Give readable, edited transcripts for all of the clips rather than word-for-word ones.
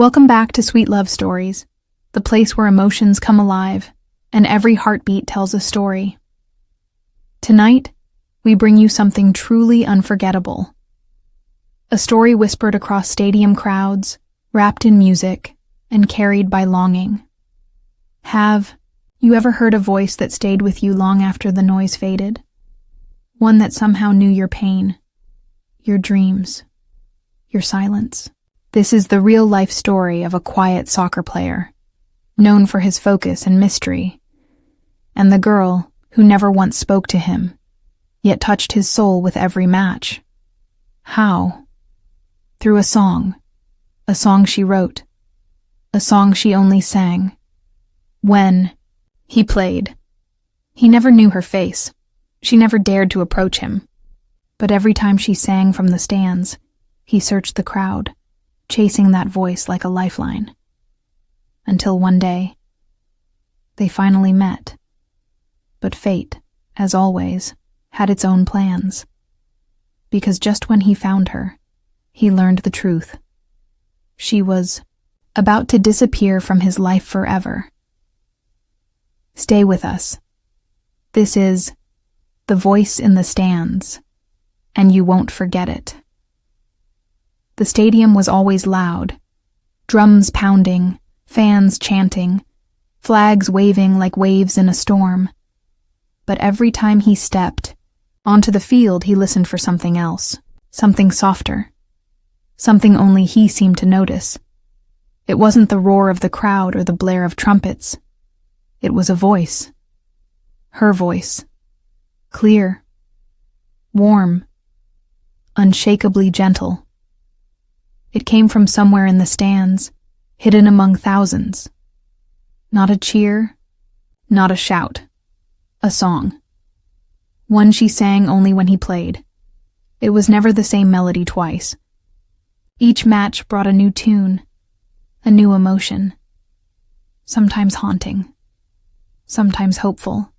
Welcome back to Sweet Love Stories, the place where emotions come alive and every heartbeat tells a story. Tonight, we bring you something truly unforgettable. A story whispered across stadium crowds, wrapped in music, and carried by longing. Have you ever heard a voice that stayed with you long after the noise faded? One that somehow knew your pain, your dreams, your silence. This is the real-life story of a quiet soccer player, known for his focus and mystery, and the girl who never once spoke to him, yet touched his soul with every match. How? Through a song she wrote, a song she only sang. When he played, he never knew her face. She never dared to approach him. But every time she sang from the stands, he searched the crowd, chasing that voice like a lifeline. Until one day, they finally met. But fate, as always, had its own plans. Because just when he found her, he learned the truth. She was about to disappear from his life forever. Stay with us. This is The Voice in the Stands, and you won't forget it. The stadium was always loud, drums pounding, fans chanting, flags waving like waves in a storm. But every time he stepped onto the field, he listened for something else, something softer, something only he seemed to notice. It wasn't the roar of the crowd or the blare of trumpets. It was a voice. Her voice. Clear, warm, unshakably gentle. It came from somewhere in the stands, hidden among thousands. Not a cheer, not a shout. A song. One she sang only when he played. It was never the same melody twice. Each match brought a new tune, a new emotion. Sometimes haunting, sometimes hopeful,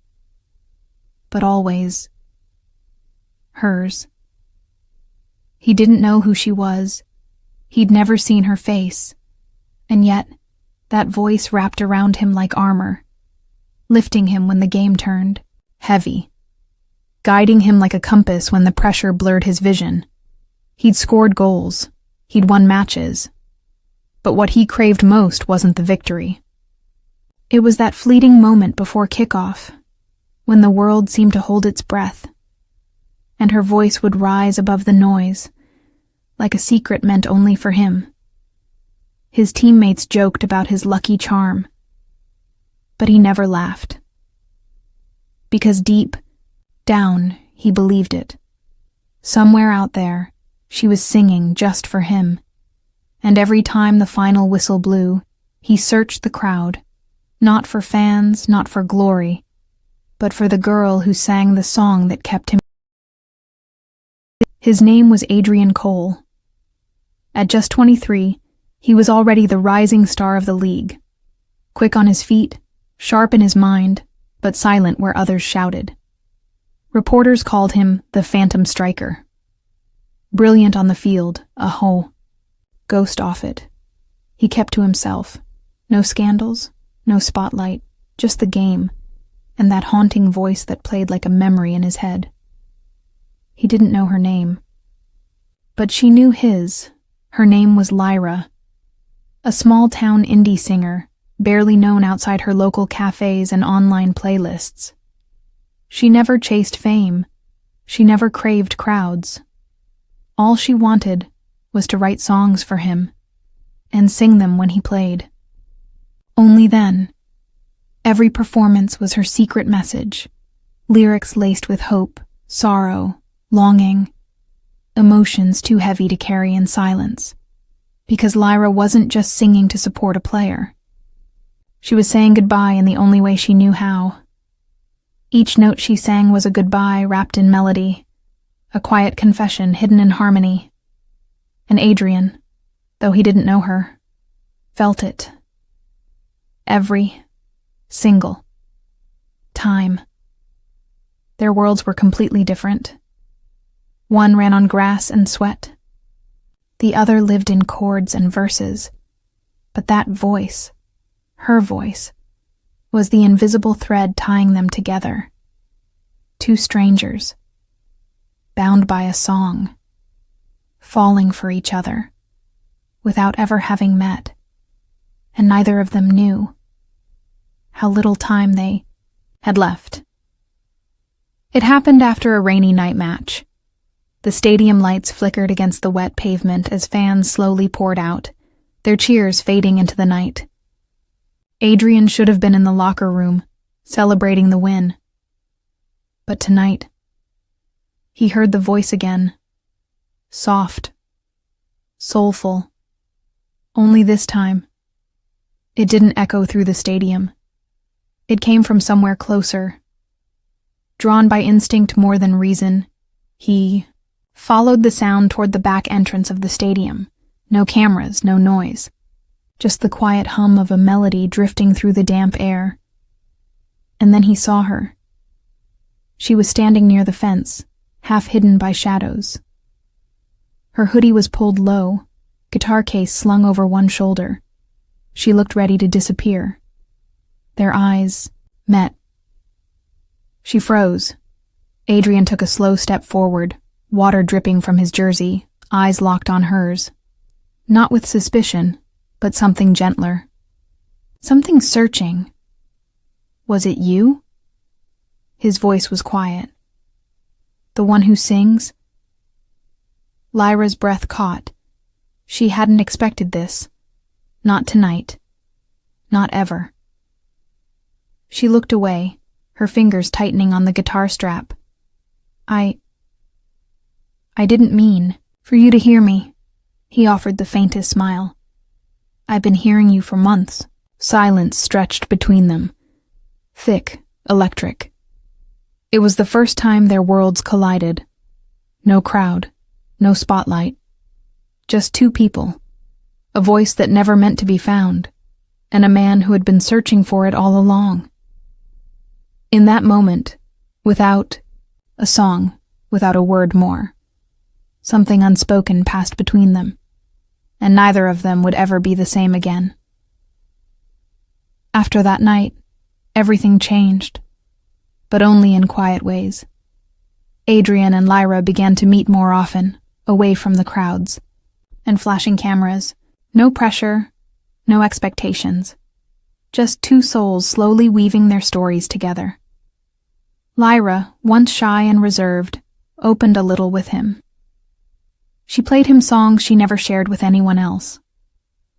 but always hers. He didn't know who she was. He'd never seen her face, and yet that voice wrapped around him like armor, lifting him when the game turned heavy, guiding him like a compass when the pressure blurred his vision. He'd scored goals, he'd won matches, but what he craved most wasn't the victory. It was that fleeting moment before kickoff, when the world seemed to hold its breath, and her voice would rise above the noise, like a secret meant only for him. His teammates joked about his lucky charm, but he never laughed. Because deep down, he believed it. Somewhere out there, she was singing just for him, and every time the final whistle blew, he searched the crowd, not for fans, not for glory, but for the girl who sang the song that kept him. His name was Adrian Cole. At just 23, he was already the rising star of the league. Quick on his feet, sharp in his mind, but silent where others shouted. Reporters called him the Phantom Striker. Brilliant on the field, ghost off it. He kept to himself. No scandals, no spotlight, just the game, and that haunting voice that played like a memory in his head. He didn't know her name, but she knew his. Her name was Lyra, a small-town indie singer, barely known outside her local cafes and online playlists. She never chased fame. She never craved crowds. All she wanted was to write songs for him and sing them when he played. Only then. Every performance was her secret message, lyrics laced with hope, sorrow, longing, emotions too heavy to carry in silence. Because Lyra wasn't just singing to support a player. She was saying goodbye in the only way she knew how. Each note she sang was a goodbye wrapped in melody, a quiet confession hidden in harmony. And Adrian, though he didn't know her, felt it. Every single time. Their worlds were completely different. One ran on grass and sweat. The other lived in chords and verses, But that voice, her voice, was the invisible thread tying them together. Two strangers, bound by a song, falling for each other, without ever having met, and neither of them knew how little time they had left. It happened after a rainy night match. The stadium lights flickered against the wet pavement as fans slowly poured out, their cheers fading into the night. Adrian should have been in the locker room, celebrating the win. But tonight, he heard the voice again, soft, soulful. Only this time, it didn't echo through the stadium. It came from somewhere closer. Drawn by instinct more than reason, he followed the sound toward the back entrance of the stadium. No cameras, no noise. Just the quiet hum of a melody drifting through the damp air. And then he saw her. She was standing near the fence, half hidden by shadows. Her hoodie was pulled low, guitar case slung over one shoulder. She looked ready to disappear. Their eyes met. She froze. Adrian took a slow step forward, water dripping from his jersey, eyes locked on hers. Not with suspicion, but something gentler. Something searching. Was it you? His voice was quiet. The one who sings? Lyra's breath caught. She hadn't expected this. Not tonight. Not ever. She looked away, her fingers tightening on the guitar strap. I didn't mean for you to hear me, he offered the faintest smile. I've been hearing you for months. Silence stretched between them. Thick, electric. It was the first time their worlds collided. No crowd, no spotlight. Just two people. A voice that never meant to be found, and a man who had been searching for it all along. In that moment, without a song, without a word more, something unspoken passed between them, and neither of them would ever be the same again. After that night, everything changed, but only in quiet ways. Adrian and Lyra began to meet more often, away from the crowds and flashing cameras. No pressure, no expectations. Just two souls slowly weaving their stories together. Lyra, once shy and reserved, opened a little with him. She played him songs she never shared with anyone else.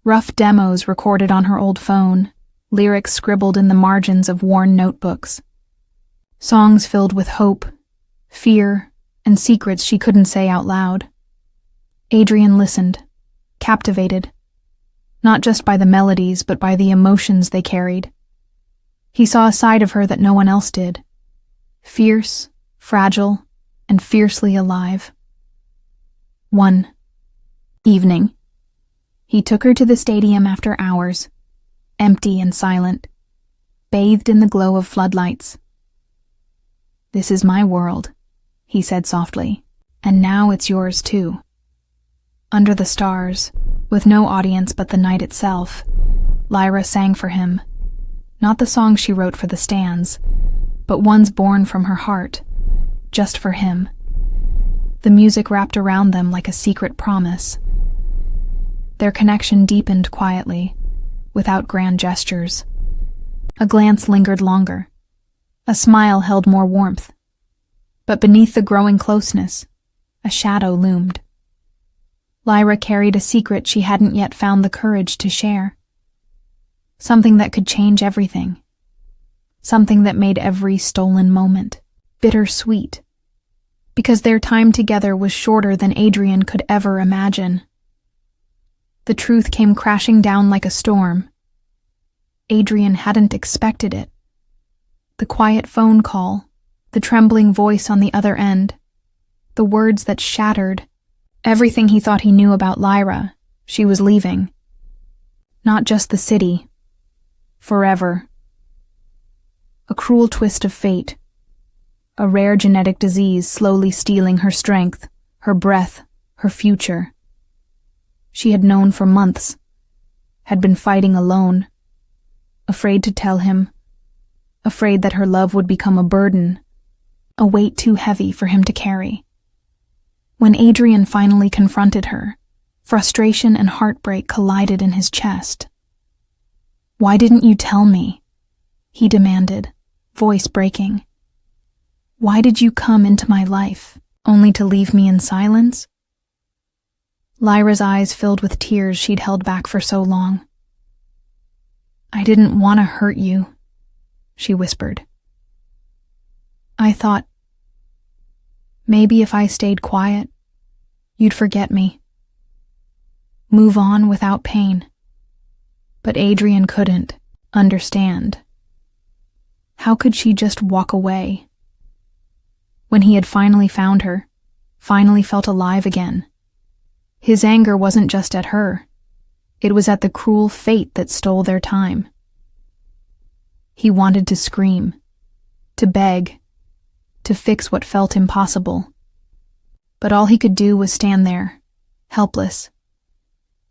Rough demos recorded on her old phone, lyrics scribbled in the margins of worn notebooks. Songs filled with hope, fear, and secrets she couldn't say out loud. Adrian listened, captivated. Not just by the melodies, but by the emotions they carried. He saw a side of her that no one else did. Fierce, fragile, and fiercely alive. One evening, he took her to the stadium after hours, empty and silent, bathed in the glow of floodlights. "This is my world," he said softly, "and now it's yours too." Under the stars, with no audience but the night itself, Lyra sang for him, not the songs she wrote for the stands, but ones born from her heart, just for him. The music wrapped around them like a secret promise. Their connection deepened quietly, without grand gestures. A glance lingered longer. A smile held more warmth. But beneath the growing closeness, a shadow loomed. Lyra carried a secret she hadn't yet found the courage to share. Something that could change everything. Something that made every stolen moment bittersweet. Because their time together was shorter than Adrian could ever imagine. The truth came crashing down like a storm. Adrian hadn't expected it. The quiet phone call, the trembling voice on the other end, the words that shattered everything he thought he knew about Lyra. She was leaving. Not just the city. Forever. A cruel twist of fate. A rare genetic disease slowly stealing her strength, her breath, her future. She had known for months. had been fighting alone, afraid to tell him, afraid that her love would become a burden, a weight too heavy for him to carry. When Adrian finally confronted her, frustration and heartbreak collided in his chest. "Why didn't you tell me?" he demanded, voice breaking. "Why did you come into my life, only to leave me in silence?" Lyra's eyes filled with tears she'd held back for so long. "I didn't want to hurt you," she whispered. "I thought, maybe if I stayed quiet, you'd forget me. Move on without pain." But Adrian couldn't understand. How could she just walk away? When he had finally found her, finally felt alive again, his anger wasn't just at her. It was at the cruel fate that stole their time. He wanted to scream, to beg, to fix what felt impossible. But all he could do was stand there, helpless.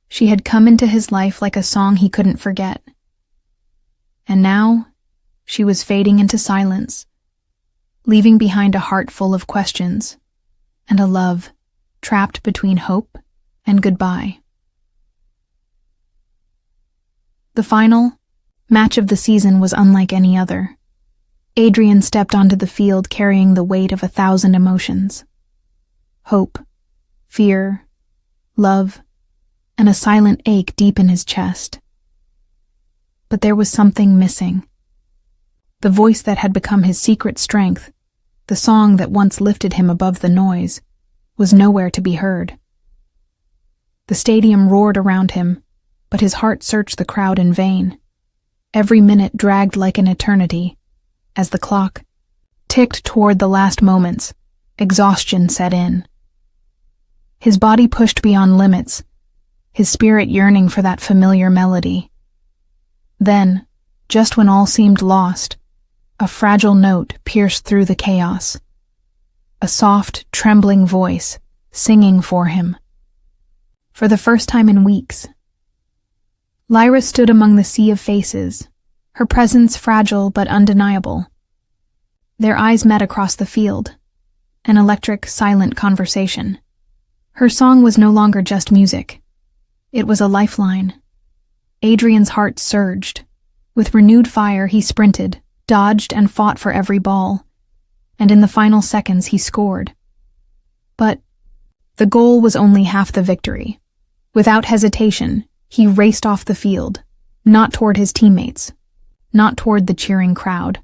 She had come into his life like a song he couldn't forget. And now, she was fading into silence, leaving behind a heart full of questions, and a love trapped between hope and goodbye. The final match of the season was unlike any other. Adrian stepped onto the field carrying the weight of 1,000 emotions. Hope, fear, love, and a silent ache deep in his chest. But there was something missing. The voice that had become his secret strength, the song that once lifted him above the noise, was nowhere to be heard. The stadium roared around him, but his heart searched the crowd in vain. Every minute dragged like an eternity. As the clock ticked toward the last moments, exhaustion set in. His body pushed beyond limits, his spirit yearning for that familiar melody. Then, just when all seemed lost, a fragile note pierced through the chaos. A soft, trembling voice, singing for him. For the first time in weeks, Lyra stood among the sea of faces, her presence fragile but undeniable. Their eyes met across the field, an electric, silent conversation. Her song was no longer just music. It was a lifeline. Adrian's heart surged. With renewed fire, he sprinted, dodged, and fought for every ball. And in the final seconds, he scored. But the goal was only half the victory. Without hesitation, he raced off the field, not toward his teammates, not toward the cheering crowd,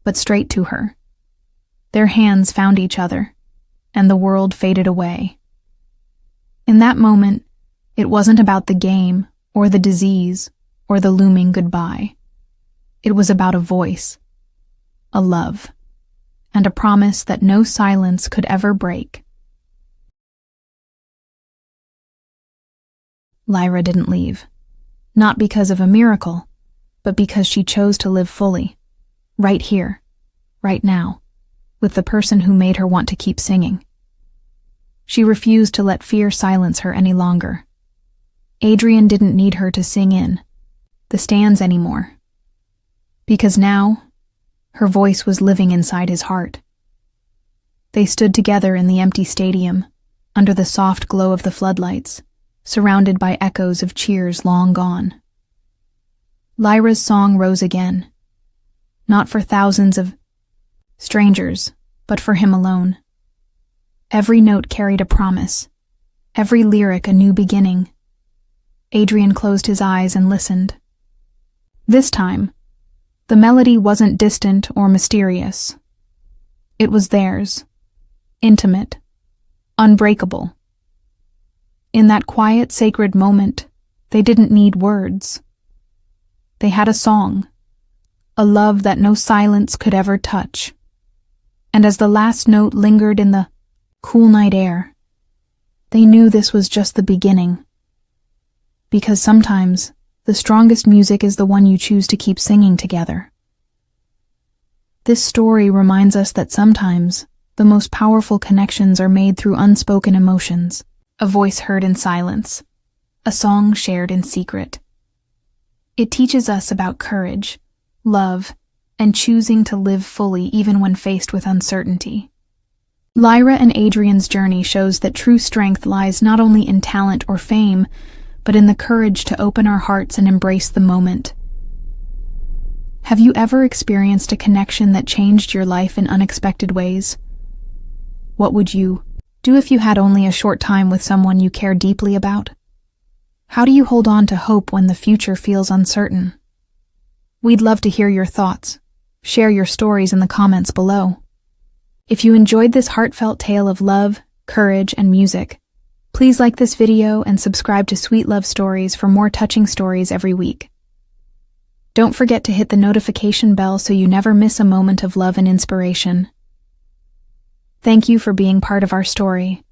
but straight to her. Their hands found each other, and the world faded away. In that moment, it wasn't about the game, or the disease, or the looming goodbye. It was about a voice, a love, and a promise that no silence could ever break. Lyra didn't leave, not because of a miracle, but because she chose to live fully, right here, right now, with the person who made her want to keep singing. She refused to let fear silence her any longer. Adrian didn't need her to sing in the stands anymore, because now her voice was living inside his heart. They stood together in the empty stadium, under the soft glow of the floodlights, surrounded by echoes of cheers long gone. Lyra's song rose again, not for thousands of strangers, but for him alone. Every note carried a promise, every lyric a new beginning. Adrian closed his eyes and listened. This time, the melody wasn't distant or mysterious. It was theirs, intimate, unbreakable. In that quiet, sacred moment, they didn't need words. They had a song, a love that no silence could ever touch. And as the last note lingered in the cool night air, they knew this was just the beginning. Because sometimes, the strongest music is the one you choose to keep singing together. This story reminds us that sometimes, the most powerful connections are made through unspoken emotions, a voice heard in silence, a song shared in secret, It teaches us about courage, love, and choosing to live fully even when faced with uncertainty. Lyra and Adrian's journey shows that true strength lies not only in talent or fame, but in the courage to open our hearts and embrace the moment. Have you ever experienced a connection that changed your life in unexpected ways? What would you do if you had only a short time with someone you care deeply about? How do you hold on to hope when the future feels uncertain? We'd love to hear your thoughts. Share your stories in the comments below. If you enjoyed this heartfelt tale of love, courage, and music, please like this video and subscribe to Sweet Love Stories for more touching stories every week. Don't forget to hit the notification bell so you never miss a moment of love and inspiration. Thank you for being part of our story.